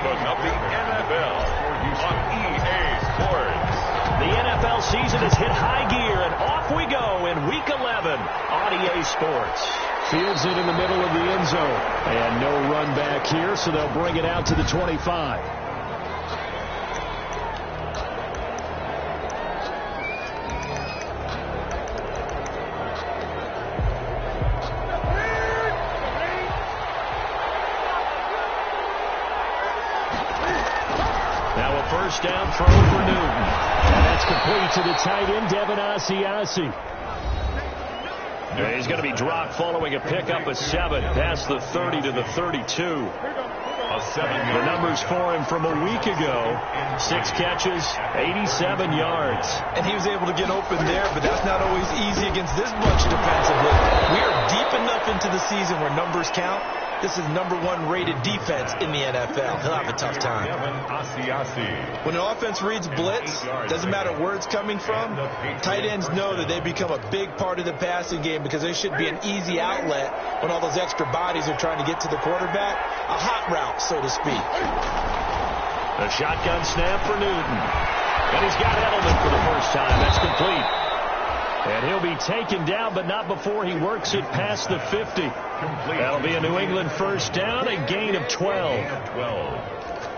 of the NFL on EA Sports. The NFL season has hit high gear, and off we go in Week 11 on EA Sports. Fields it in the middle of the end zone. And no run back here, so they'll bring it out to the 25. First down throw for Newton. And that's complete to the tight end, Devin Asiasi. He's going to be dropped following a pickup of 7 past the 30 to the 32. The numbers for him from a week ago: 6 catches, 87 yards. And he was able to get open there, but that's not always easy against this bunch defensively. We are deep enough into the season where numbers count. This is #1 rated defense in the NFL. He'll have a tough time. When an offense reads blitz, doesn't matter where it's coming from, tight ends know that they become a big part of the passing game because they should be an easy outlet when all those extra bodies are trying to get to the quarterback. A hot route, so to speak. A shotgun snap for Newton. And he's got Edelman for the first time. That's complete. And he'll be taken down, but not before he works it past the 50. That'll be a New England first down, a gain of 12.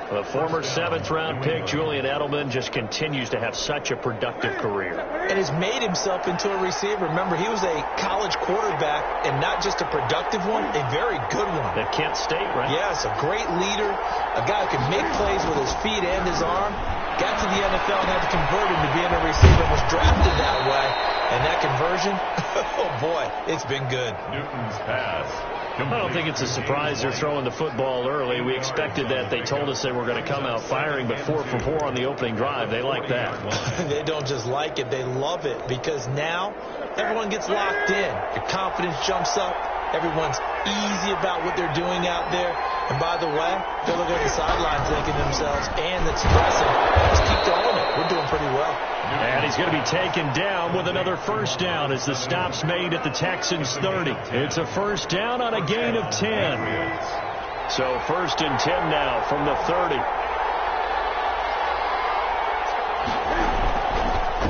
The former 7th-round pick, Julian Edelman, just continues to have such a productive career. And has made himself into a receiver. Remember, he was a college quarterback, and not just a productive one, a very good one. At Kent State, right? Yes, a great leader, a guy who can make plays with his feet and his arm. Got to the NFL and had to convert him to being a receiver, was drafted that way. And that conversion, oh boy, it's been good. Newton's pass. I don't think it's a surprise they're throwing the football early. We expected that. They told us they were going to come out firing, but 4 for 4 on the opening drive. They like that. They don't just like it, they love it, because now everyone gets locked in. Your confidence jumps up. Everyone's easy about what they're doing out there. And by the way, they're looking at the sideline thinking to themselves, and expressing, let's keep throwing it. We're doing pretty well. And he's going to be taken down with another first down as the stop's made at the Texans 30. It's a first down on a gain of 10. So 1st and 10 now from the 30.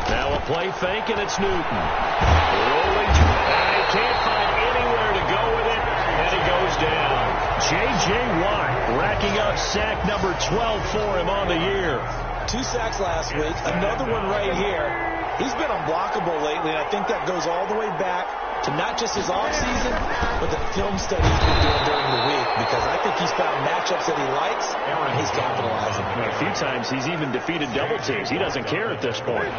Now a play fake, and it's Newton. Rolling. He can't find anywhere to go with it, and he goes down. J.J. Watt racking up sack number 12 for him on the year. 2 sacks last week, another one right here. He's been unblockable lately, and I think that goes all the way back to not just his offseason, but the film study he's been doing during the week, because I think he's found matchups that he likes, and he's capitalizing. A few times he's even defeated double teams. He doesn't care at this point.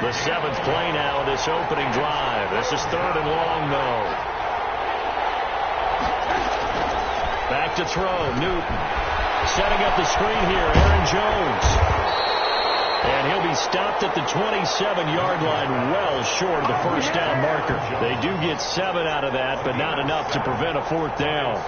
The 7th play now of this opening drive. This is 3rd and long, though. Back to throw, Newton. Setting up the screen here, Aaron Jones. And he'll be stopped at the 27-yard line, well short of the first down marker. They do get 7 out of that, but not enough to prevent a 4th down.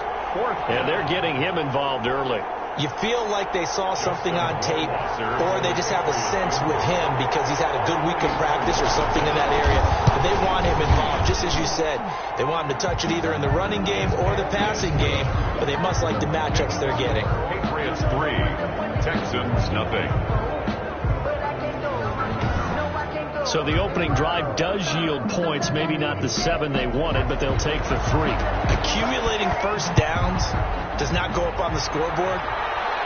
And they're getting him involved early. You feel like they saw something on tape, or they just have a sense with him because he's had a good week of practice or something in that area. But they want him involved, just as you said. They want him to touch it either in the running game or the passing game, but they must like the matchups they're getting. Patriots 3, Texans nothing. So the opening drive does yield points, maybe not the 7 they wanted, but they'll take the 3. Accumulating first downs does not go up on the scoreboard,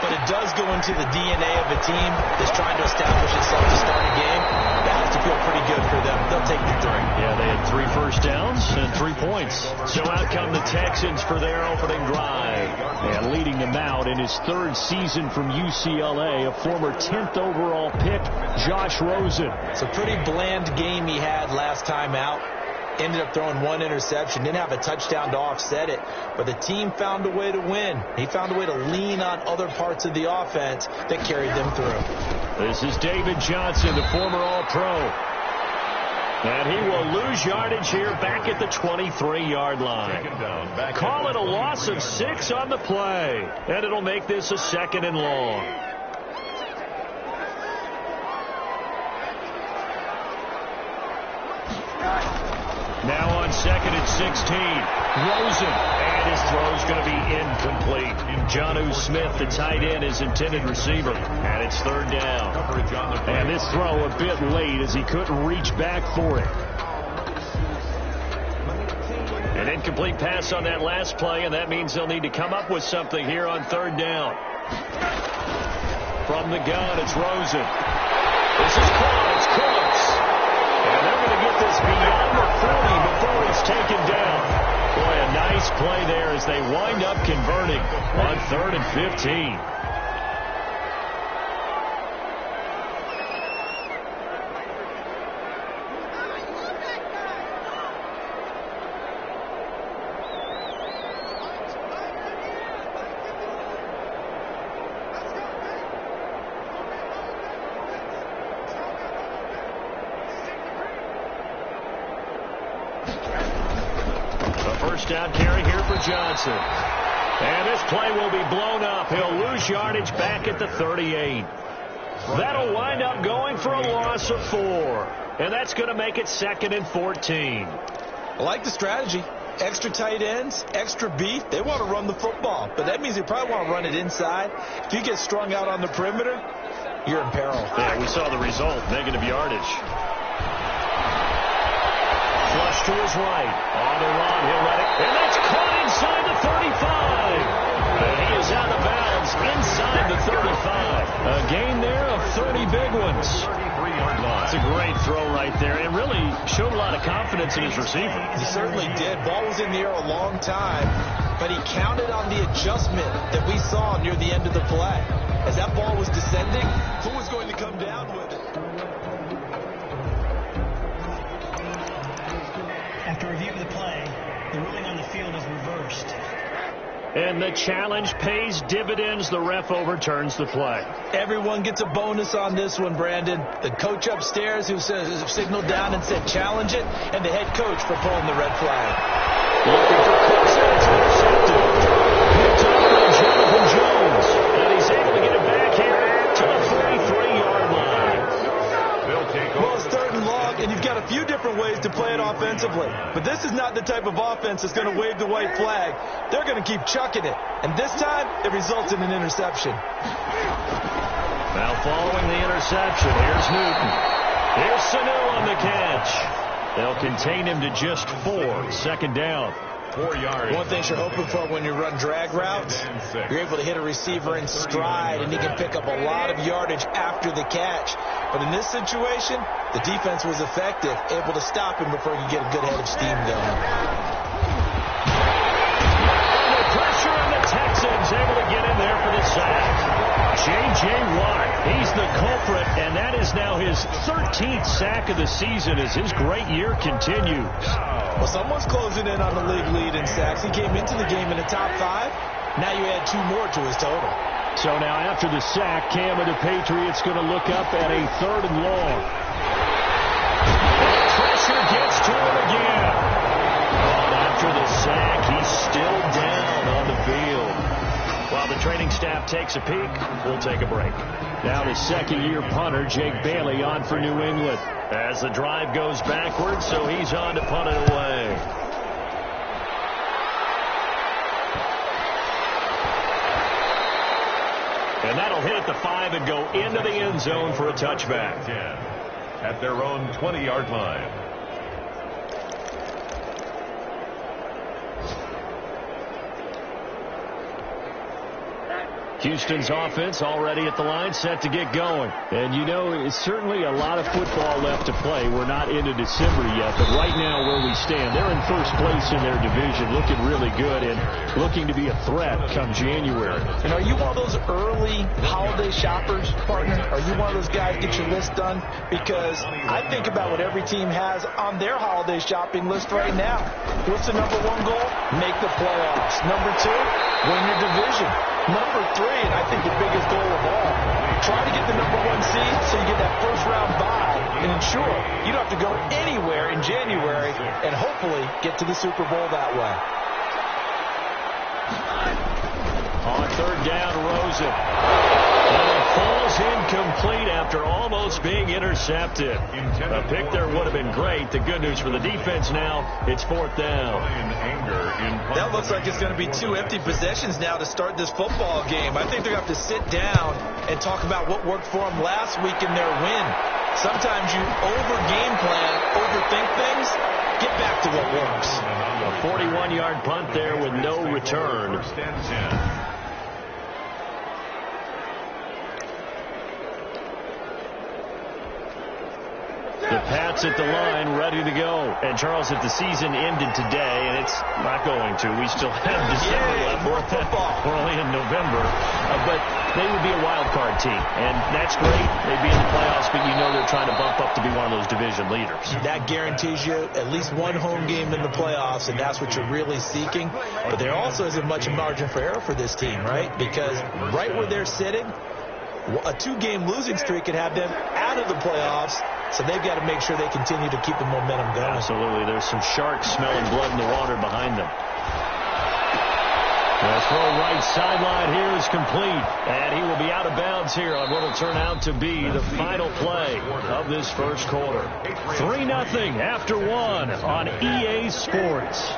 but it does go into the DNA of a team that's trying to establish itself to start a game. That has to feel pretty good for them. They'll take the 3. Yeah, they had 3 first downs and 3 points. So out come the Texans for their opening drive. And leading them out in his 3rd season from UCLA, a former 10th overall pick, Josh Rosen. It's a pretty bland game he had last time out. Ended up throwing 1 interception. Didn't have a touchdown to offset it. But the team found a way to win. He found a way to lean on other parts of the offense that carried them through. This is David Johnson, the former All-Pro. And he will lose yardage here back at the 23-yard line. Call it a loss of 6 on the play. And it'll make this a 2nd and long. Now on second and 16. Rosen. And his throw's going to be incomplete. Jonnu Smith, the tight end, is intended receiver. And it's third down. And this throw a bit late as he couldn't reach back for it. An incomplete pass on that last play, and that means they'll need to come up with something here on third down. From the gun, it's Rosen. This is close, close. And they're going to get this beyond the 40 before it's taken down. Boy, a nice play there as they wind up converting on 3rd and 15. Down carry here for Johnson. And this play will be blown up. He'll lose yardage back at the 38. That'll wind up going for a loss of 4. And that's going to make it 2nd and 14. I like the strategy. Extra tight ends, extra beef. They want to run the football. But that means they probably want to run it inside. If you get strung out on the perimeter, you're in peril. Yeah, we saw the result. Negative yardage. Flush to his right. On the run, he'll let it. And that's caught inside the 35. And he is out of bounds inside the 35. A gain there of 30 big ones. It's a great throw right there. And really showed a lot of confidence in his receiver. He certainly did. Ball was in the air a long time, but he counted on the adjustment that we saw near the end of the play. As that ball was descending, who was going to come down with it? After review of the play, the ruling on the field is reversed. And the challenge pays dividends. The ref overturns the play. Everyone gets a bonus on this one, Brandon. The coach upstairs who signaled down and said challenge it, and the head coach for pulling the red flag. Looking for Cooks, and it's intercepted. Picked up by Jonathan Jones. And he's able to get it back here to the 43-yard line. Well, it's 3rd and long, and you've got a few different ways to play it offensively. But this is not the type of offense that's going to wave the white flag. They're going to keep chucking it. And this time, it results in an interception. Now following the interception, here's Newton. Here's Sanu on the catch. They'll contain him to just 4. 2nd down. 4 yards. One thing you're hoping for when you run drag routes, you're able to hit a receiver in stride, and he can pick up a lot of yardage after the catch. But in this situation, the defense was effective, able to stop him before he could get a good head of steam going. Under pressure, and the Texans able to get in there for the sack. J.J. Watt, he's the culprit, and that is now his 13th sack of the season as his great year continues. Well, someone's closing in on the league lead in sacks. He came into the game in the top 5. Now you add 2 more to his total. So now after the sack, Cam and the Patriots going to look up at a 3rd and long. And pressure gets to him again. And after the sack, he's still down on the field. While the training staff takes a peek, we'll take a break. Now the 2nd-year punter, Jake Bailey, on for New England. As the drive goes backwards, so he's on to punt it away. And that'll hit at the 5 and go into the end zone for a touchback. 10 at their own 20-yard line. Houston's offense already at the line, set to get going. And, you know, it's certainly a lot of football left to play. We're not into December yet, but right now where we stand, they're in first place in their division, looking really good and looking to be a threat come January. And are you one of those early holiday shoppers, partner? Are you one of those guys get your list done? Because I think about what every team has on their holiday shopping list right now. What's the number 1 goal? Make the playoffs. Number 2, win your division. Number 3, and I think the biggest goal of all, try to get the number 1 seed so you get that first-round bye and ensure you don't have to go anywhere in January and hopefully get to the Super Bowl that way. On 3rd down, Rosen. And it falls incomplete. incomplete after almost being intercepted. A pick there would have been great. The good news for the defense now, it's 4th down. That looks like it's going to be 2 empty possessions now to start this football game. I think they're going to have to sit down and talk about what worked for them last week in their win. Sometimes you over-game plan, overthink things, get back to what works. A 41-yard punt there with no return. The Pats at the line, ready to go. And, Charles, if the season ended today, and it's not going to, we still have December left. More football. We're only in November. But they would be a wild card team. And that's great. They'd be in the playoffs, but you know they're trying to bump up to be one of those division leaders. That guarantees you at least one home game in the playoffs, and that's what you're really seeking. But there also isn't much margin for error for this team, right? Because right where they're sitting, a 2-game losing streak could have them out of the playoffs. So they've got to make sure they continue to keep the momentum going. Absolutely. There's some sharks smelling blood in the water behind them. The throw right sideline here is complete. And he will be out of bounds here on what will turn out to be the final play of this first quarter. 3-0 after 1 on EA Sports.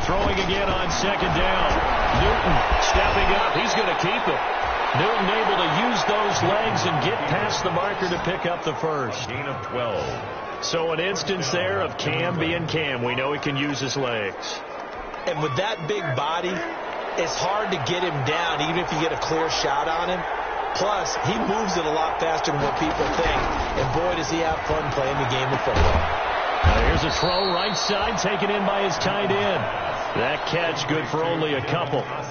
Throwing again on 2nd down. Newton stepping up. He's going to keep it. Newton able to use those legs and get past the marker to pick up the first. Gain of 12. So an instance there of Cam being Cam. We know he can use his legs. And with that big body, it's hard to get him down even if you get a clear shot on him. Plus, he moves it a lot faster than what people think. And boy, does he have fun playing the game of football. Here's a throw right side taken in by his tight end. That catch good for only a couple. I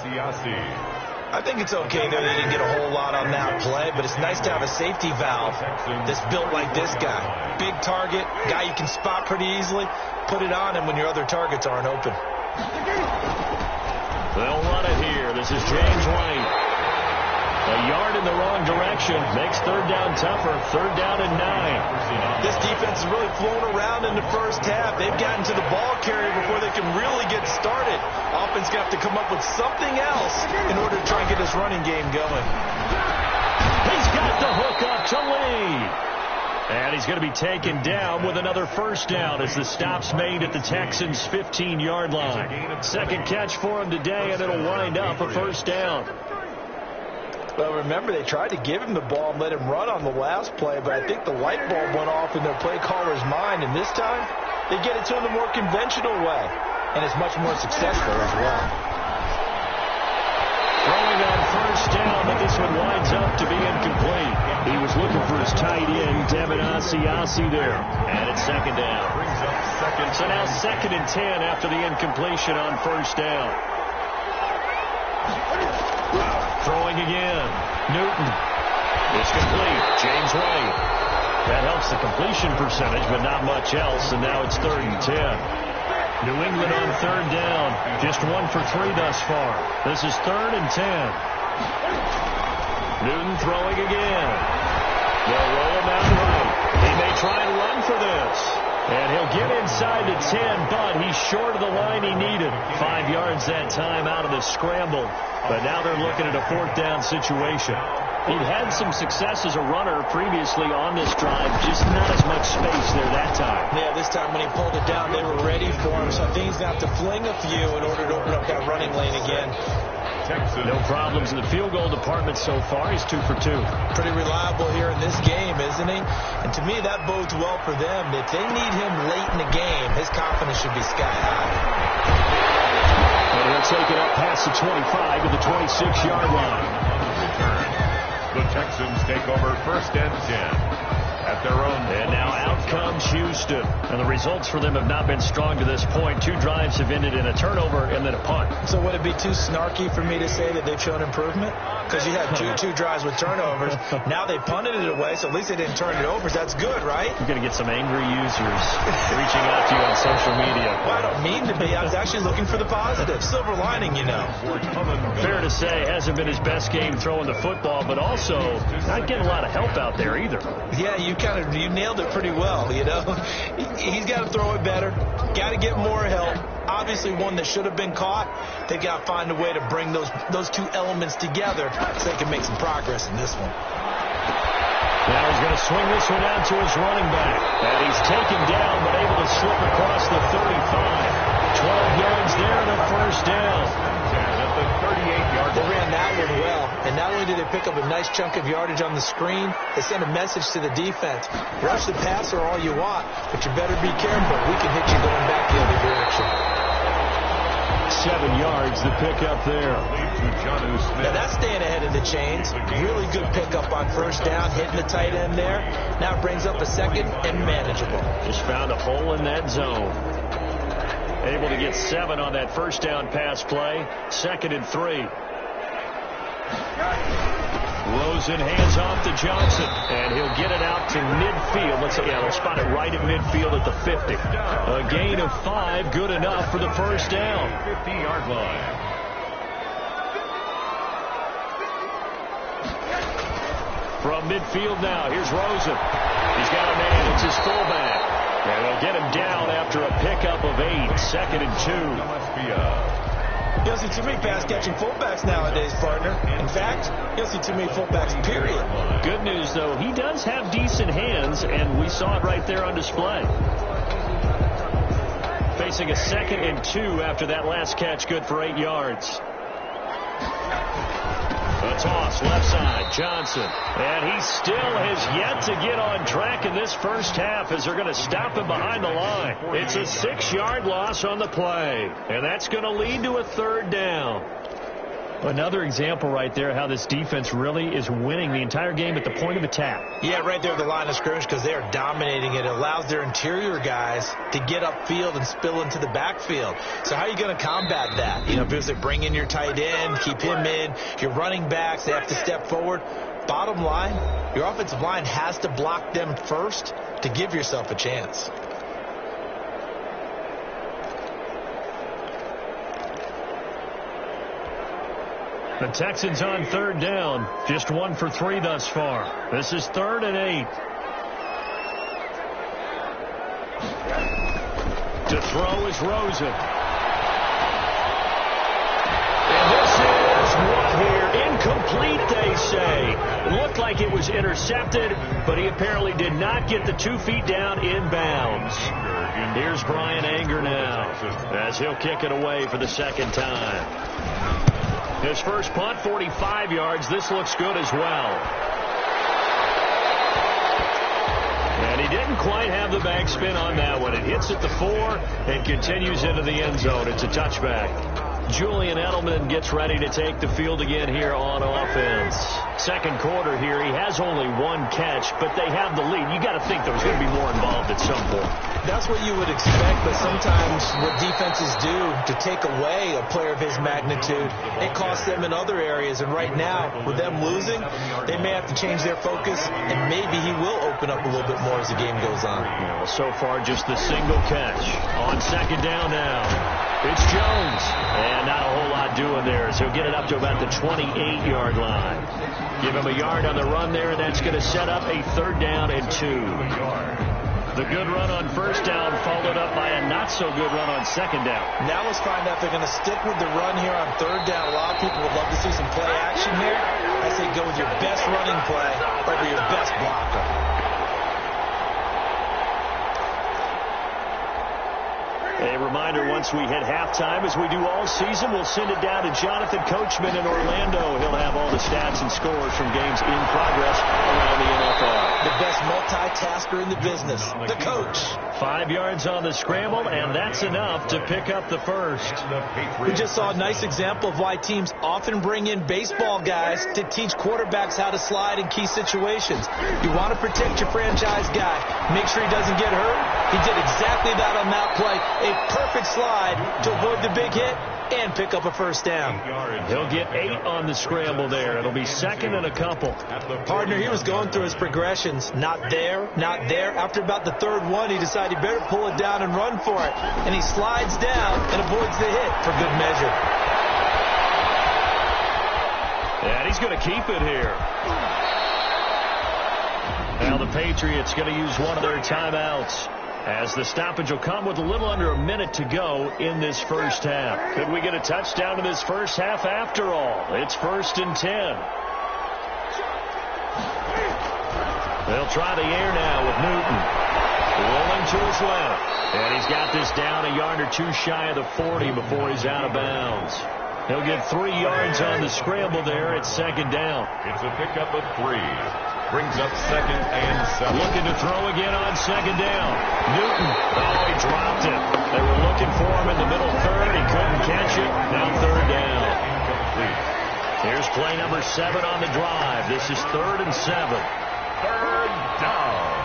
think it's okay that they didn't get a whole lot on that play, but it's nice to have a safety valve that's built like this guy. Big target, guy you can spot pretty easily. Put it on him when your other targets aren't open. They'll run it here. This is James White. A yard in the wrong direction makes 3rd down tougher. 3rd down and 9. This defense has really flown around in the first half. They've gotten to the ball carrier before they can really get started. Offense going to have to come up with something else in order to try and get this running game going. He's got the hook up to lead. And he's going to be taken down with another first down as the stop's made at the Texans' 15-yard line. Second catch for him today, and it'll wind up a first down. Well, remember, they tried to give him the ball and let him run on the last play, but I think the light bulb went off in their play caller's mind, and this time they get it to him the more conventional way, and it's much more successful as well. Throwing on first down, but this one winds up to be incomplete. He was looking for his tight end, Devin Asiasi there, and it's 2nd down. So now 2nd and 10 after the incompletion on first down. Throwing again. Newton. It's complete. James White. That helps the completion percentage, but not much else, and now it's 3rd and 10. New England on 3rd down. Just 1 for 3 thus far. This is 3rd and 10. Newton throwing again. They'll roll him out right. He may try and run for this. And he'll get inside the 10, but he's short of the line he needed. 5 yards that time out of the scramble. But now they're looking at a 4th down situation. He'd had some success as a runner previously on this drive, just not as much space there that time. Yeah, this time when he pulled it down, they were ready for him. So I think he's going to have to fling a few in order to open up that running lane again. No problems in the field goal department so far. He's 2 for 2. Pretty reliable here in this game, isn't he? And to me, that bodes well for them. If they need him late in the game, his confidence should be sky high. And he'll take it up past the 25 to the 26-yard line. The Texans take over 1st and 10. At their own. And now out comes Houston. And the results for them have not been strong to this point. 2 drives have ended in a turnover and then a punt. So would it be too snarky for me to say that they've shown improvement? Because you had two drives with turnovers. Now they punted it away, so at least they didn't turn it over. So that's good, right? You're going to get some angry users reaching out to you on social media. Well, I don't mean to be. I was actually looking for the positive. Silver lining, you know. Fair to say, hasn't been his best game throwing the football, but also not getting a lot of help out there either. Yeah, you you nailed it pretty well, you know. He's got to throw it better, got to get more help. Obviously one that should have been caught. They got to find a way to bring those two elements together so they can make some progress in this one. Now he's going to swing this one out to his running back. And he's taken down but able to slip across the 35. 12 yards there and a first down. At the 38-yard They line. ran that one well. And not only did they pick up a nice chunk of yardage on the screen, they sent a message to the defense. Rush the passer all you want, but you better be careful. We can hit you going back the other direction. 7 yards the pickup there. Now that's staying ahead of the chains. Really good pickup on first down, hitting the tight end there. Now it brings up a second and manageable. Just found a hole in that zone. Able to get 7 on that first down pass play. 2nd and 3. Rosen hands off to Johnson, and he'll get it out to midfield. Let's spot it right at midfield at the 50. A gain of 5, good enough for the first down. 50-yard line. From midfield now, here's Rosen. He's got a man, it's his fullback. And they'll get him down after a pickup of 8, 2nd and 2. You don't see too many pass-catching fullbacks nowadays, partner. In fact, you don't see too many fullbacks, period. Good news, though, he does have decent hands, and we saw it right there on display. Facing a 2nd and 2 after that last catch, good for 8 yards. A toss, left side, Johnson. And he still has yet to get on track in this first half as they're going to stop him behind the line. It's a 6-yard loss on the play. And that's going to lead to a 3rd down. Another example right there how this defense really is winning the entire game at the point of attack. Yeah, right there at the line of scrimmage because they are dominating it. It allows their interior guys to get upfield and spill into the backfield. So how are you going to combat that? You know, because they bring in your tight end, keep him in, your running backs, they have to step forward. Bottom line, your offensive line has to block them first to give yourself a chance. The Texans on 3rd down. Just 1 for 3 thus far. This is 3rd and 8. To throw is Rosen. And this is what here? Incomplete, they say. It looked like it was intercepted, but he apparently did not get the 2 feet down inbounds. Here's Brian Anger now as he'll kick it away for the 2nd time. His first punt, 45 yards. This looks good as well. And he didn't quite have the backspin on that one. It hits at the 4 and continues into the end zone. It's a touchback. Julian Edelman gets ready to take the field again here on offense. 2nd quarter here. He has only 1 catch, but they have the lead. You got to think there's going to be more involved at some point. That's what you would expect, but sometimes what defenses do to take away a player of his magnitude, it costs them in other areas. And right now, with them losing, they may have to change their focus, and maybe he will open up a little bit more as the game goes on. Well, so far, just the single catch. On 2nd down now, it's Jones. And not a whole lot doing there, so he'll get it up to about the 28-yard line. Give him a yard on the run there, and that's going to set up a 3rd down and 2. The good run on first down followed up by a not-so-good run on 2nd down. Now let's find out if they're going to stick with the run here on 3rd down. A lot of people would love to see some play action here. I say go with your best running play over your best blocker. A reminder, once we hit halftime, as we do all season, we'll send it down to Jonathan Coachman in Orlando. He'll have all the stats and scores from games in progress around the NFL. The best multitasker in the business, the coach. 5 yards on the scramble, and that's enough to pick up the first. We just saw a nice example of why teams often bring in baseball guys to teach quarterbacks how to slide in key situations. You want to protect your franchise guy. Make sure he doesn't get hurt. He did exactly that on that play. A perfect slide to avoid the big hit and pick up a first down. He'll get 8 on the scramble there. It'll be 2nd and a couple. Partner, he was going through his progressions. Not there, not there. After about the 3rd one, he decided he better pull it down and run for it. And he slides down and avoids the hit for good measure. And he's going to keep it here. Now the Patriots going to use one of their timeouts, as the stoppage will come with a little under a minute to go in this first half. Could we get a touchdown in this first half after all? It's 1st and 10. They'll try the air now with Newton. Rolling to his left. And he's got this down a yard or two shy of the 40 before he's out of bounds. He'll get 3 yards on the scramble there. It's 2nd down. It's a pickup of 3. Brings up 2nd and 7. Looking to throw again on 2nd down. Newton. Oh, he dropped it. They were looking for him in the middle third. He couldn't catch it. Now 3rd down. Incomplete. Here's play number 7 on the drive. This is 3rd and 7. 3rd down.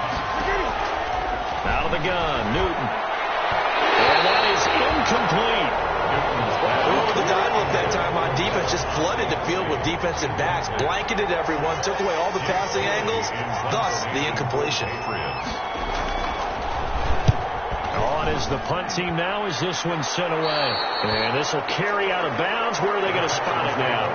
Out of the gun, Newton. And that is incomplete. Over the dime look that time on defense, just flooded the field with defensive backs, blanketed everyone, took away all the passing angles, thus the incompletion. On is the punt team now as this one's sent away. And this will carry out of bounds. Where are they going to spot it now?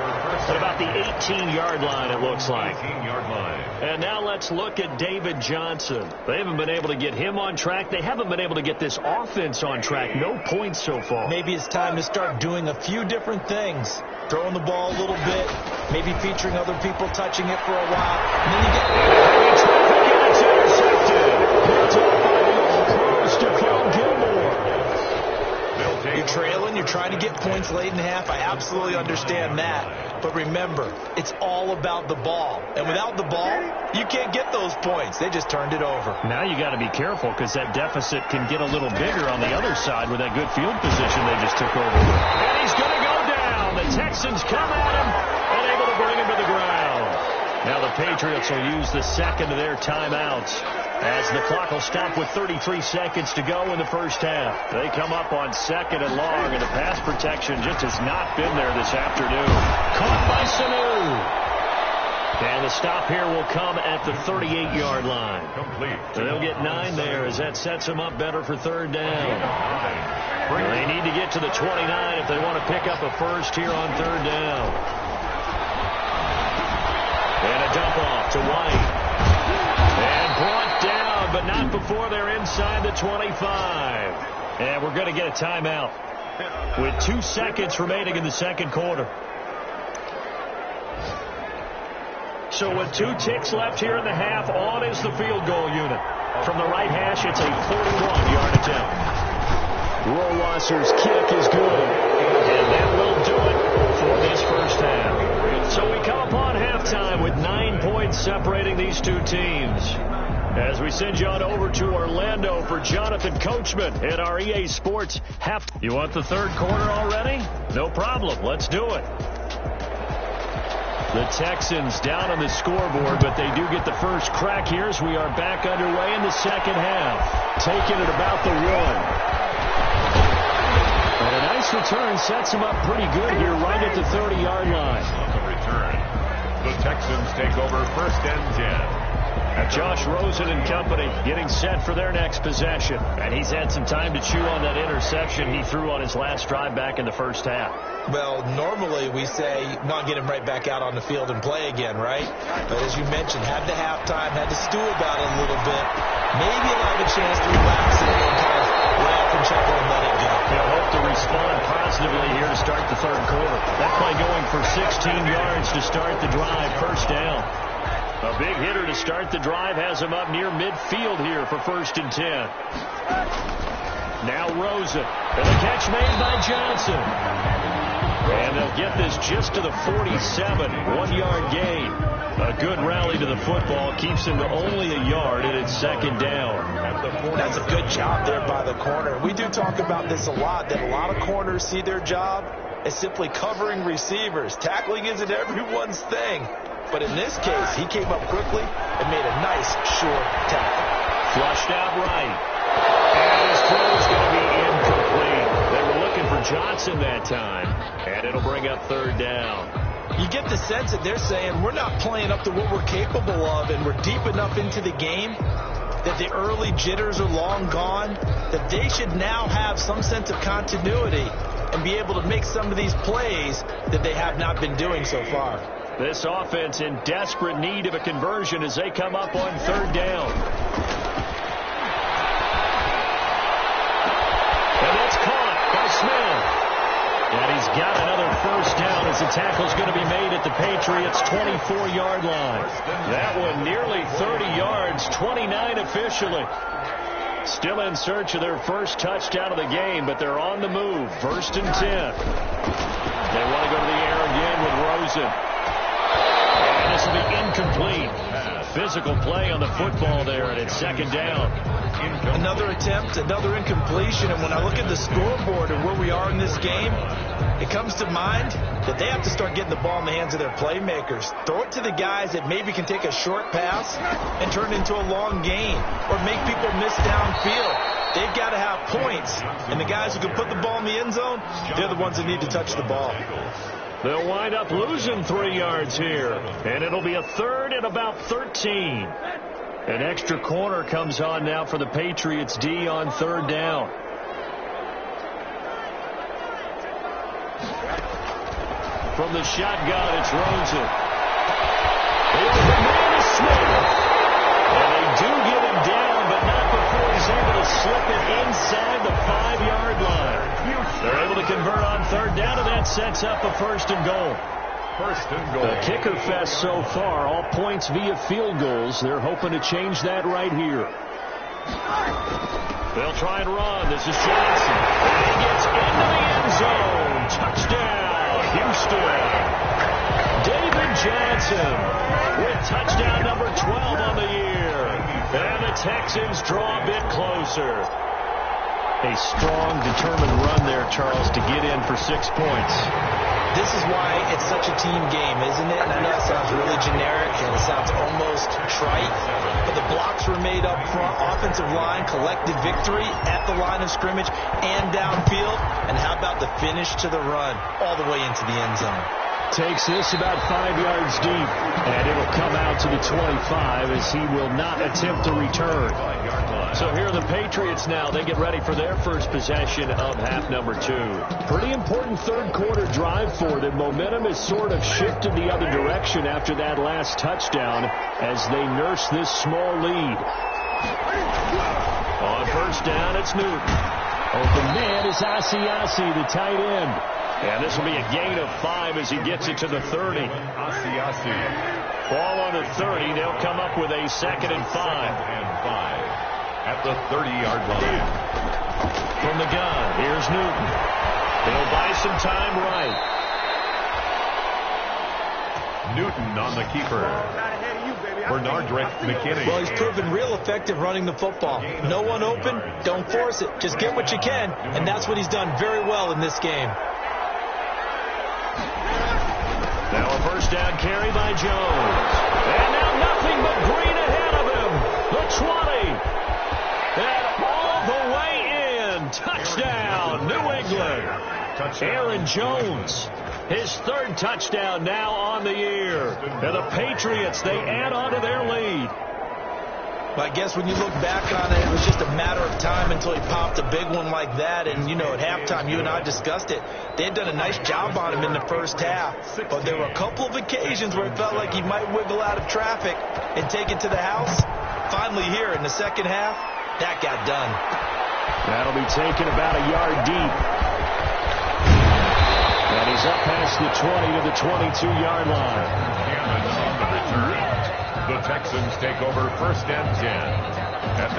At about the 18-yard line, it looks like. 18-yard line. And now let's look at David Johnson. They haven't been able to get him on track. They haven't been able to get this offense on track. No points so far. Maybe it's time to start doing a few different things. Throwing the ball a little bit, maybe featuring other people touching it for a while. And then you get traffic, and it's intercepted. It's off by Will Cruz to Phil Gilmore. You're trailing, you're trying to get points late in the half. I absolutely understand that. But remember, it's all about the ball. And without the ball, you can't get those points. They just turned it over. Now you got to be careful because that deficit can get a little bigger on the other side with that good field position they just took over with. And he's going to go down. The Texans come at him and able to bring him to the ground. Now the Patriots will use the second of their timeouts as the clock will stop with 33 seconds to go in the first half. They come up on 2nd and long, and the pass protection just has not been there this afternoon. Caught by Sanu. And the stop here will come at the 38-yard line. Complete. They'll get 9 there as that sets them up better for 3rd down. They need to get to the 29 if they want to pick up a first here on 3rd down. And a dump off to White. And brought down, but not before they're inside the 25. And we're going to get a timeout with 2 seconds remaining in the 2nd quarter. So with 2 ticks left here in the half, on is the field goal unit. From the right hash, it's a 41-yard attempt. Rohrwasser's kick is good. And that will do it for this first half. So we come upon halftime with 9 points separating these two teams. As we send you on over to Orlando for Jonathan Coachman at our EA Sports half. You want the 3rd quarter already? No problem. Let's do it. The Texans down on the scoreboard, but they do get the first crack here as we are back underway in the 2nd half. Taking it about the 1. And a nice return sets them up pretty good here right at the 30-yard line. On the return, the Texans take over 1st and 10. Josh Rosen and company getting set for their next possession. And he's had some time to chew on that interception he threw on his last drive back in the first half. Well, normally we say not get him right back out on the field and play again, right? But as you mentioned, had the halftime, had to stew about it a little bit. Maybe he'll have a chance to relax and kind of laugh and chuckle and let it go. He'll hope to respond positively here to start the 3rd quarter. That play going for 16 yards to start the drive, 1st down. A big hitter to start the drive has him up near midfield here for 1st and 10. Now Rosen. And the catch made by Johnson. And they'll get this just to the 47. 1-yard gain. A good rally to the football keeps him to only a yard, and it's 2nd down. That's a good job there by the corner. We do talk about this a lot, that a lot of corners see their job as simply covering receivers. Tackling isn't everyone's thing. But in this case, he came up quickly and made a nice, short tackle. Flushed out right. And his throw is going to be incomplete. They were looking for Johnson that time. And it'll bring up 3rd down. You get the sense that they're saying we're not playing up to what we're capable of, and we're deep enough into the game that the early jitters are long gone, that they should now have some sense of continuity and be able to make some of these plays that they have not been doing so far. This offense in desperate need of a conversion as they come up on third down. And that's caught by Smith. And he's got another first down as the tackle's going to be made at the Patriots' 24-yard line. That one nearly 30 yards, 29 officially. Still in search of their first touchdown of the game, but they're on the move. 1st and 10. They want to go to the air again with Rosen. And this will be incomplete. Physical play on the football there, and it's 2nd down. Another attempt, another incompletion, and when I look at the scoreboard and where we are in this game, it comes to mind that they have to start getting the ball in the hands of their playmakers. Throw it to the guys that maybe can take a short pass and turn it into a long gain or make people miss downfield. They've got to have points, and the guys who can put the ball in the end zone, they're the ones that need to touch the ball. They'll wind up losing 3 yards here, and it'll be a 3rd and about 13. An extra corner comes on now for the Patriots D on 3rd down. From the shotgun, it's Rosen. The open man is Smith. And they do get him down, but not before he's able to slip it inside the 5-yard line. They're able to convert on 3rd down, and that sets up a 1st and goal. 1st and goal. The kicker fest so far, all points via field goals. They're hoping to change that right here. They'll try and run. This is Johnson. And he gets into the end zone. Touchdown, Houston. David Johnson with touchdown number 12 on the year. And the Texans draw a bit closer. A strong, determined run there, Charles, to get in for 6 points. This is why it's such a team game, isn't it? And I know it sounds really generic and it sounds almost trite, but the blocks were made up front, offensive line, collected victory at the line of scrimmage and downfield. And how about the finish to the run all the way into the end zone? Takes this about 5 yards deep, and it'll come out to the 25 as he will not attempt to return. So here are the Patriots now. They get ready for their first possession of half number 2. Pretty important 3rd quarter drive for them. Momentum has sort of shifted the other direction after that last touchdown as they nurse this small lead. On 1st down, it's Newton. Open man is Asiasi, the tight end. And this will be a gain of 5 as he gets it to the 30. Asiasi. Ball on the 30. They'll come up with a 2nd and 5. 2nd and 5 at the 30-yard line. From the gun, here's Newton. They'll buy some time right. Newton on the keeper. Bernardrick McKinney. Well, he's proven real effective running the football. No one open, don't force it. Just get what you can, and that's what he's done very well in this game. Now a 1st down carry by Jones. And now nothing but green ahead of him. The 20. And all the way in. Touchdown, New England. Aaron Jones. His 3rd touchdown now on the year. And the Patriots, they add on to their lead. But I guess when you look back on it, it was just a matter of time until he popped a big one like that. And, you know, at halftime, you and I discussed it. They had done a nice job on him in the first half. But there were a couple of occasions where it felt like he might wiggle out of traffic and take it to the house. Finally here in the second half, that got done. That'll be taken about a yard deep. And he's up past the 20 to the 22-yard line. The Texans take over 1st and 10.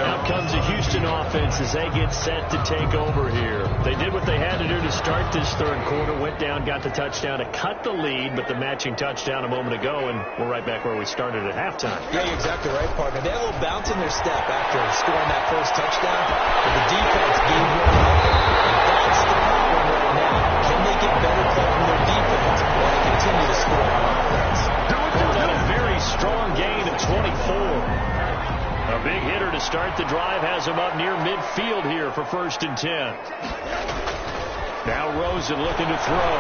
Now comes the Houston offense as they get set to take over here. They did what they had to do to start this 3rd quarter. Went down, got the touchdown to cut the lead, but the matching touchdown a moment ago, and we're right back where we started at halftime. Yeah, you're exactly right, partner. They had a little bounce in their step after scoring that first touchdown, but the defense gave one up. That's the problem right now. Can they get better play from their defense while they continue to score on offense? And a very strong gain of 24. A big hitter to start the drive has him up near midfield here for 1st and 10. Now Rosen looking to throw.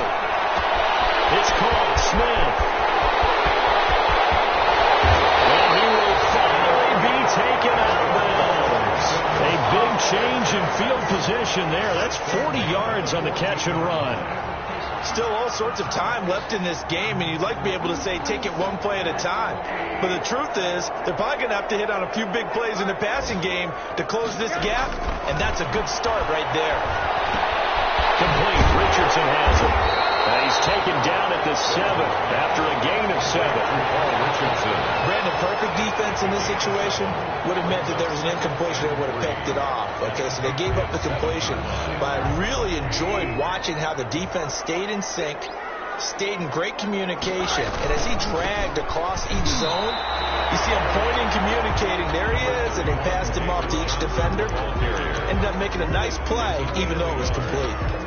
It's caught. Smith. And he will finally be taken out of bounds. A big change in field position there. That's 40 yards on the catch and run. Still all sorts of time left in this game, and you'd like to be able to say take it one play at a time. But the truth is, they're probably going to have to hit on a few big plays in the passing game to close this gap, and that's a good start right there. Complete. Richardson has it. And he's taken down at the 7 after a gain of 7. Richardson. Brandon, perfect defense in this situation would have meant that there was an incompletion that would have picked it off. Okay, so they gave up the completion. But I really enjoyed watching how the defense stayed in sync, stayed in great communication. And as he dragged across each zone, you see him pointing, communicating. There he is, and they passed him off to each defender. Ended up making a nice play, even though it was complete.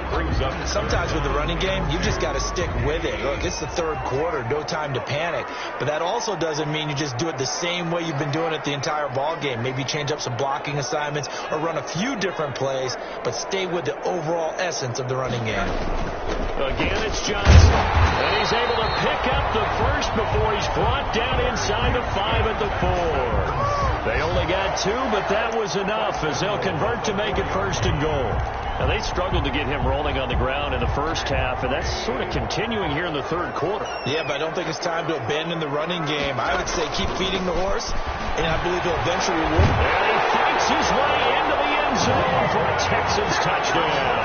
Sometimes with the running game, you just got to stick with it. Look, it's the third quarter, no time to panic. But that also doesn't mean you just do it the same way you've been doing it the entire ball game. Maybe change up some blocking assignments or run a few different plays, but stay with the overall essence of the running game. Again, it's Johnson. And he's able to pick up the first before he's brought down inside the 5 at the 4. They only got 2, but that was enough as they'll convert to make it 1st and goal. Now, they struggled to get him rolling on the ground in the first half, and that's sort of continuing here in the third quarter. Yeah, but I don't think it's time to abandon the running game. I would say keep feeding the horse, and I believe he'll eventually win. And he fights his way into the end zone for a Texans touchdown.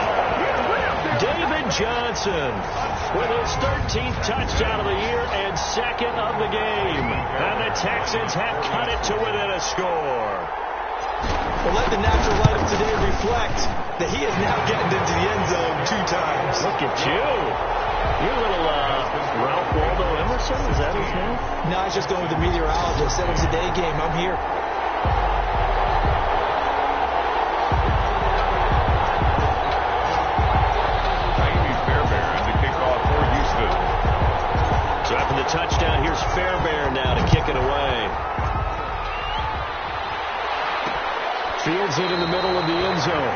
David Johnson with his 13th touchdown of the year and 2nd of the game. And the Texans have cut it to within a score. Well, let the natural light of today reflect that he is now getting into the end zone 2 times. Look at you. You're a little Ralph Waldo Emerson, is that his name? No, I was just going with the meteorologist. Said it was a day game. I'm here. So after the touchdown, here's Fairbairn now to kick it away. Fields it in the middle of the end zone.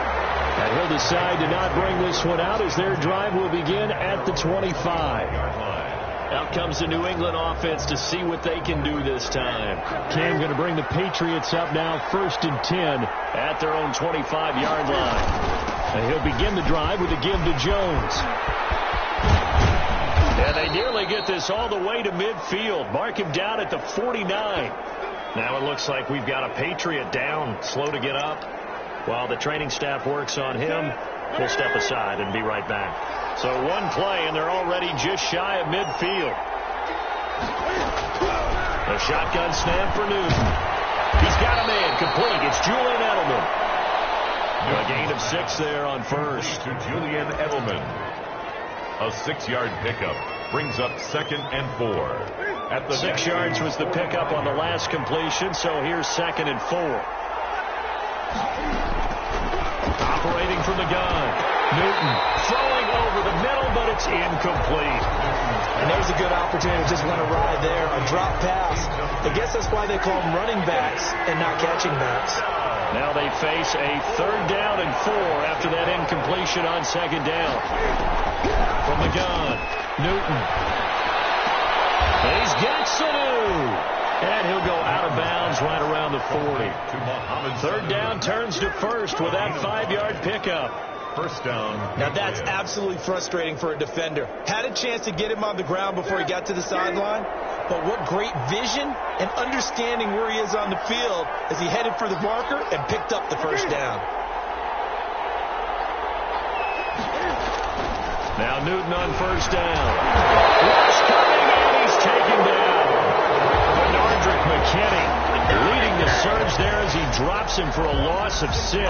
And he'll decide to not bring this one out as their drive will begin at the 25. Out comes the New England offense to see what they can do this time. Cam going to bring the Patriots up now 1st and 10 at their own 25-yard line. And he'll begin the drive with a give to Jones. And they nearly get this all the way to midfield. Mark him down at the 49. Now it looks like we've got a Patriot down, slow to get up. While the training staff works on him, we'll step aside and be right back. So one play, and they're already just shy of midfield. A shotgun snap for Newton. He's got a man complete. It's Julian Edelman. A gain of 6 there on first. To Julian Edelman. A 6-yard pickup brings up 2nd and 4. At the 6 yards was the pickup on the last completion, so here's 2nd and 4. Operating from the gun. Newton throwing over the middle, but it's incomplete. And there's a good opportunity to just run a ride there, a drop pass. I guess that's why they call them running backs and not catching backs. Now they face a 3rd down and 4 after that incompletion on 2nd down. From the gun, Newton. He's got Sanu. And he'll go out of bounds right around the 40. 3rd down turns to 1st with that 5-yard pickup. 1st down. Now that's absolutely frustrating for a defender. Had a chance to get him on the ground before he got to the sideline, but what great vision and understanding where he is on the field as he headed for the marker and picked up the 1st down. Now Newton on 1st down. Rush coming, and he's taken down. Bernardrick McKinney leading the surge there as he drops him for a loss of 6.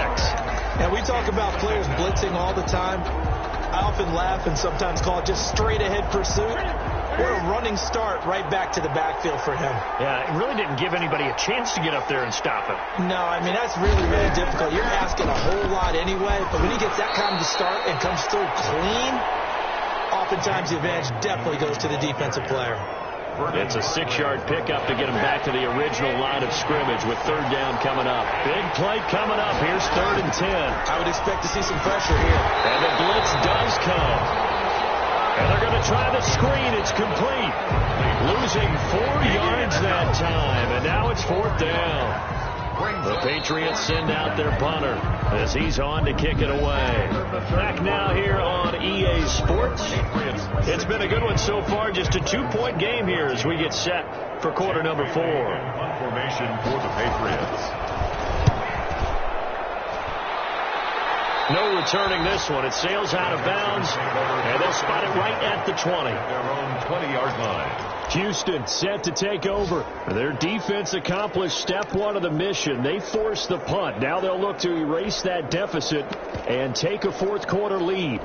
Now, we talk about players blitzing all the time. I often laugh and sometimes call it just straight-ahead pursuit. What a running start right back to the backfield for him. Yeah, it really didn't give anybody a chance to get up there and stop him. No, I mean, that's really, really difficult. You're asking a whole lot anyway, but when he gets that kind of start and comes through clean, oftentimes the advantage definitely goes to the defensive player. It's a 6-yard pickup to get him back to the original line of scrimmage with 3rd down coming up. Big play coming up. Here's 3rd and 10. I would expect to see some pressure here. And the blitz does come. And they're going to try the screen. It's complete. Losing 4 yards that time. And now it's 4th down. The Patriots send out their punter as he's on to kick it away. Back now here on EA Sports. It's been a good one so far. Just a 2-point game here as we get set for quarter number 4. Punt formation for the Patriots. No returning this one. It sails out of bounds, and they'll spot it right at the 20. Their own 20-yard line. Houston set to take over. Their defense accomplished step 1 of the mission. They forced the punt. Now they'll look to erase that deficit and take a fourth-quarter lead.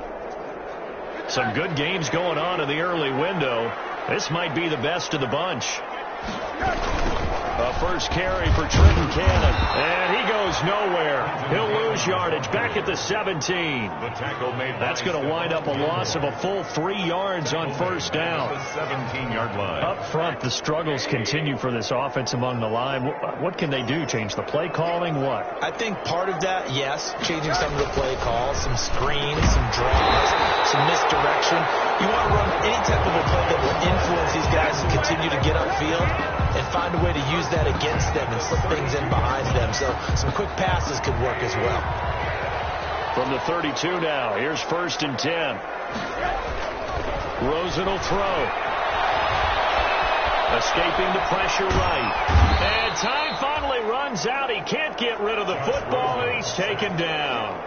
Some good games going on in the early window. This might be the best of the bunch. A first carry for Trenton Cannon, and he goes nowhere. He'll lose yardage back at the 17. The tackle made. That's going to wind up a loss of a full 3 yards on first down. The 17-yard line. Up front, the struggles continue for this offense among the line. What can they do? Change the play calling? What? I think part of that, yes, changing some of the play calls, some screens, some draws, some misdirection. You want to run any type of a play that will influence these guys to continue to get upfield and find a way to use that against them and slip things in behind them. So some quick passes could work as well. From the 32 now, here's 1st and 10. Rosen will throw. Escaping the pressure right. And time finally runs out. He can't get rid of the football, and he's taken down.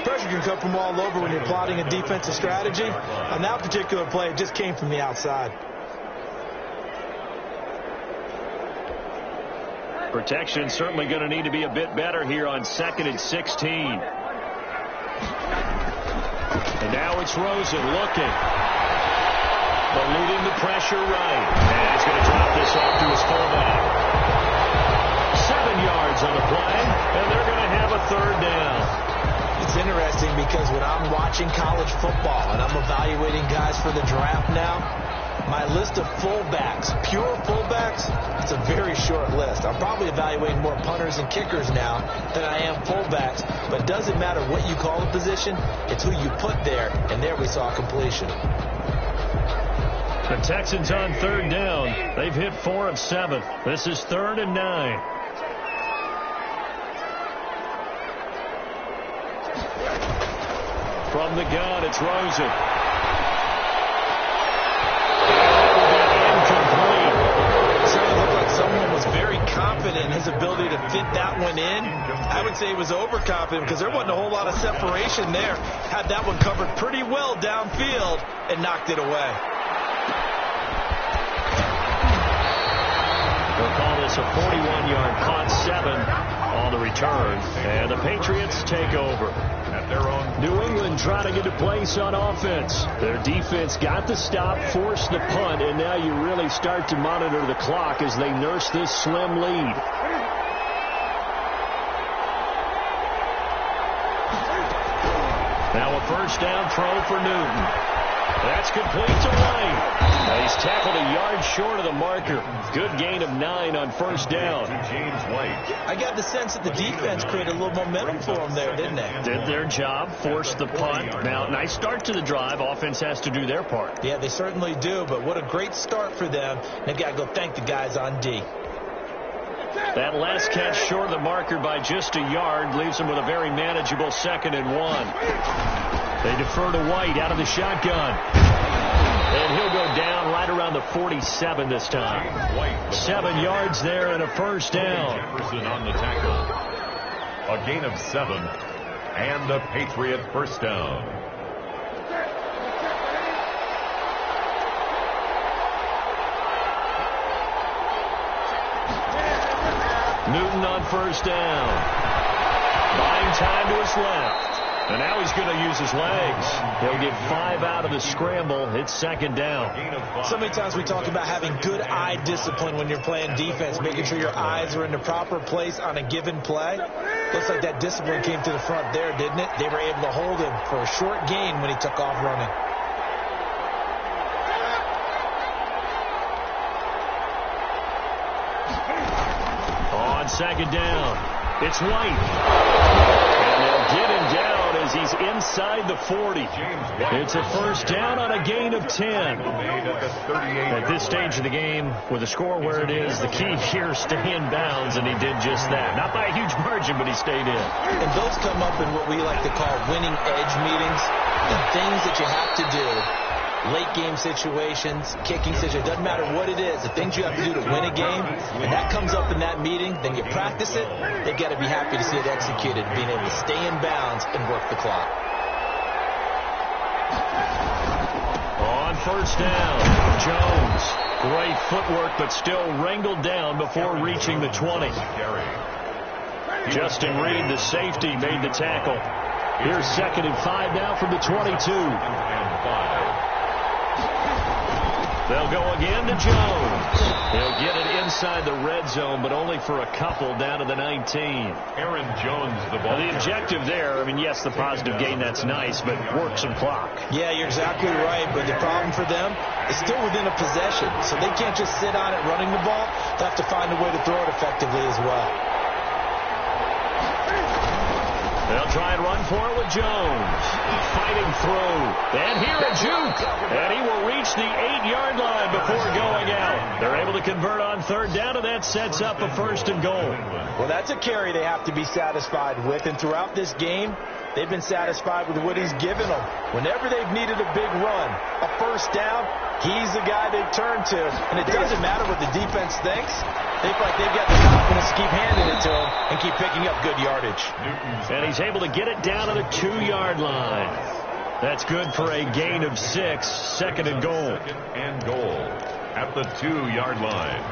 Pressure can come from all over when you're plotting a defensive strategy. On that particular play, it just came from the outside. Protection certainly going to need to be a bit better here on 2nd and 16. And now it's Rosen looking. Eluding the pressure right. And he's going to drop this off to his fullback. 7 yards on the play, and they're going to have a 3rd down. It's interesting because when I'm watching college football and I'm evaluating guys for the draft now, my list of fullbacks, pure fullbacks, it's a very short list. I'm probably evaluating more punters and kickers now than I am fullbacks, but it doesn't matter what you call the position, it's who you put there, and there we saw completion. The Texans on 3rd down. They've hit 4 of 7. This is 3rd and 9. From the gun, it's Rosen. Incomplete. Certainly looked like someone was very confident in his ability to fit that one in. I would say he was overconfident because there wasn't a whole lot of separation there. Had that one covered pretty well downfield and knocked it away. They'll call this a 41-yard punt, 7 on the return, and the Patriots take over. At their own. New England trying to get a place on offense. Their defense got the stop, forced the punt, and now you really start to monitor the clock as they nurse this slim lead. Now a first down throw for Newton. That's complete to White. He's tackled a yard short of the marker. Good gain of 9 on first down. James White. I got the sense that the defense created a little momentum for them there, didn't they? Did their job, forced the punt. Now, nice start to the drive. Offense has to do their part. Yeah, they certainly do, but what a great start for them. They've got to go thank the guys on D. That last catch short of the marker by just a yard leaves them with a very manageable 2nd and 1. They defer to White out of the shotgun. And he'll go down right around the 47 this time. 7 yards there and a first down. Jefferson on the tackle. A gain of 7 and a Patriot first down. Newton on first down. Buying time to his left. And now he's going to use his legs. He'll get 5 out of the scramble. It's 2nd down. So many times we talk about having good eye discipline when you're playing defense, making sure your eyes are in the proper place on a given play. Looks like that discipline came to the front there, didn't it? They were able to hold him for a short gain when he took off running. On 2nd down, it's White. And they'll get him down down as he's inside the 40. It's a first down on a gain of 10. At this stage of the game, with the score where it is, the key here is stay in bounds, and he did just that. Not by a huge margin, but he stayed in. And those come up in what we like to call winning edge meetings. The things that you have to do, late game situations, kicking situations, doesn't matter what it is, the things you have to do to win a game, and that comes up in that meeting, then you practice it, they've got to be happy to see it executed, being able to stay in bounds and work the clock. On first down, Jones. Great footwork, but still wrangled down before reaching the 20. Justin Reed, the safety, made the tackle. Here's 2nd and 5 now from the 22. They'll go again to Jones. He'll get it inside the red zone, but only for a couple down to the 19. Aaron Jones, the ball. The objective there, I mean, yes, the positive gain, that's nice, but work some clock. Yeah, you're exactly right, but the problem for them is still within a possession, so they can't just sit on it running the ball. They have to find a way to throw it effectively as well. They'll try and run for it with Jones. Fighting through. And here a juke. And he will reach the 8-yard line before going out. They're able to convert on third down, and that sets up a 1st and goal. Well, that's a carry they have to be satisfied with. And throughout this game, they've been satisfied with what he's given them. Whenever they've needed a big run, a first down, he's the guy they turn to. And it doesn't matter what the defense thinks. They feel like they've got the confidence to keep handing it to him and keep picking up good yardage. And he's able to get it down to the 2-yard line. That's good for a gain of 6. 2nd and goal. 2nd and goal at the 2-yard line.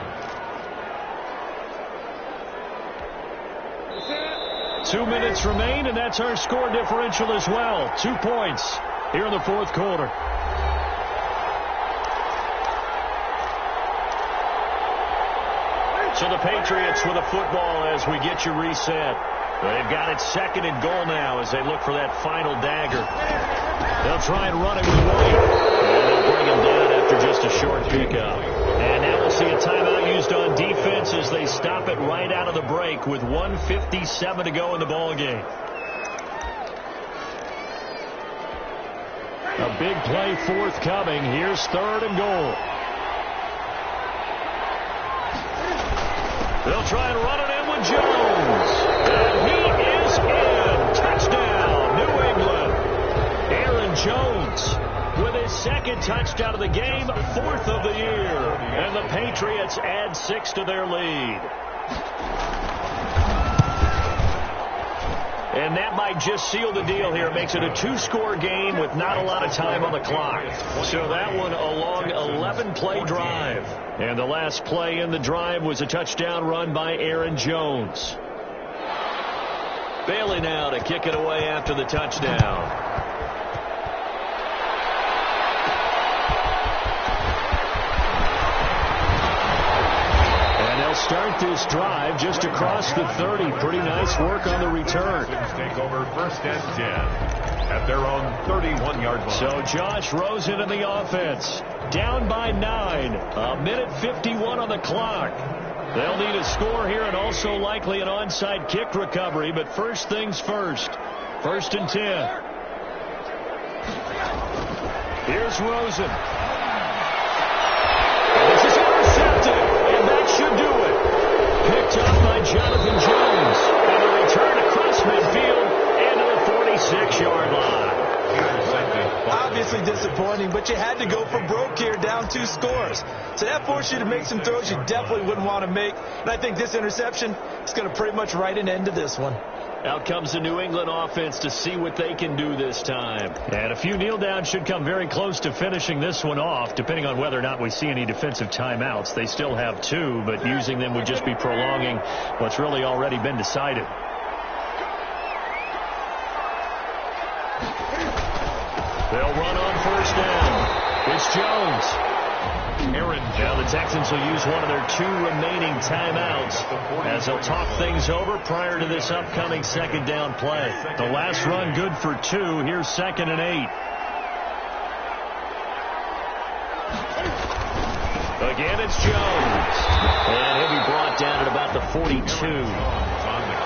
2 minutes remain, and that's our score differential as well. 2 points here in the 4th quarter. So the Patriots with a football as we get you reset. They've got it 2nd and goal now as they look for that final dagger. They'll try and run it with White. And they'll bring him down after just a short pickup. And now we'll see a timeout used on defense as they stop it right out of the break with 1:57 to go in the ball game. A big play forthcoming. Here's 3rd and goal. They'll try and run it in with Jones. And he is in. Touchdown, New England. Aaron Jones with his 2nd touchdown of the game, 4th of the year. And the Patriots add 6 to their lead. And that might just seal the deal here. It makes it a 2-score game with not a lot of time on the clock. So that one a long 11-play drive. And the last play in the drive was a touchdown run by Aaron Jones. Bailey now to kick it away after the touchdown. And they'll start this drive just across the 30. Pretty nice work on the return. Take over 1st and 10 at their own 31-yard line. So Josh Rosen in the offense. Down by 9. 1:51 on the clock. They'll need a score here and also likely an onside kick recovery. But first things first. 1st and 10. Here's Rosen. This is intercepted. And that should do it. Picked up by Jonathan Jones. And a return across midfield into the 46-yard line. Obviously disappointing, but you had to go for broke here, down 2 scores. So that forced you to make some throws you definitely wouldn't want to make. And I think this interception is going to pretty much write an end to this one. Out comes the New England offense to see what they can do this time. And a few kneel downs should come very close to finishing this one off, depending on whether or not we see any defensive timeouts. They still have 2, but using them would just be prolonging what's really already been decided. They'll run on first down. It's Jones. Now the Texans will use one of their 2 remaining timeouts as they'll talk things over prior to this upcoming 2nd down play. The last run good for 2. Here's 2nd and 8. Again, it's Jones. And he'll be brought down at about the 42.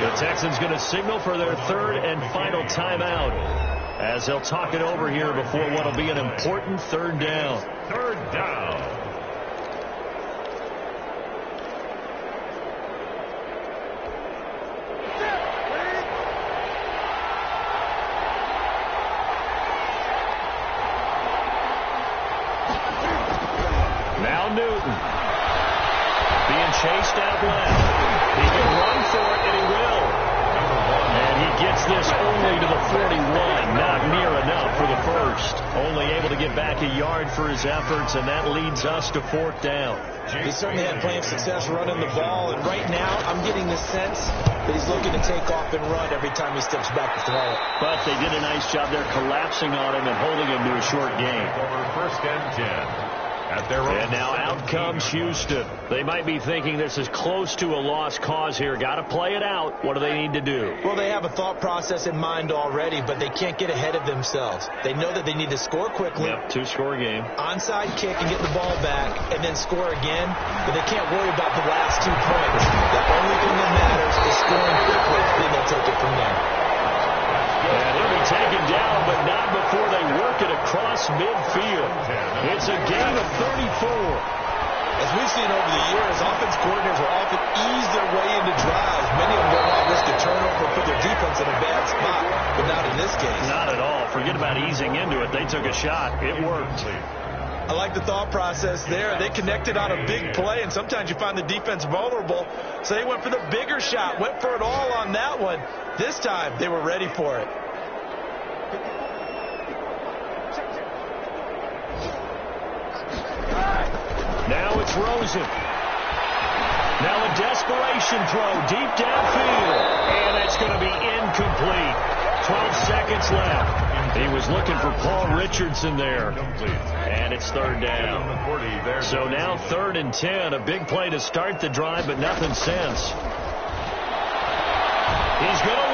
The Texans going to signal for their third and final timeout as they'll talk it over here before what will be an important third down. Third down. Now Newton being chased out left. He can run for it, and he will. And he gets this only to the 41. Not near enough for the first. Only able to get back a yard for his efforts, and that leads us to fourth down. He certainly had plenty of success running the ball, and right now I'm getting the sense that he's looking to take off and run every time he steps back to throw it. But they did a nice job there collapsing on him and holding him to a short gain. Over first and 10. And now out comes Houston. They might be thinking this is close to a lost cause here. Got to play it out. What do they need to do? Well, they have a thought process in mind already, but they can't get ahead of themselves. They know that they need to score quickly. Yep, two-score game. Onside kick and get the ball back and then score again, but they can't worry about the last 2 points. The only thing that matters is scoring quickly, then they'll take it from there. And he'll be taken down, but not before they work it across midfield. It's a gain of 34. As we've seen over the years, offense coordinators will often ease their way into drives. Many of them don't want to risk a turnover or put their defense in a bad spot, but not in this case. Not at all. Forget about easing into it. They took a shot. It worked. I like the thought process there. They connected on a big play, and sometimes you find the defense vulnerable, so they went for the bigger shot, went for it all on that one. This time, they were ready for it. Now it's Rosen. Now a desperation throw deep downfield, and that's going to be incomplete. 12 seconds left. He was looking for Paul Richardson there. And it's third down. So now 3rd and 10. A big play to start the drive, but nothing since. He's going to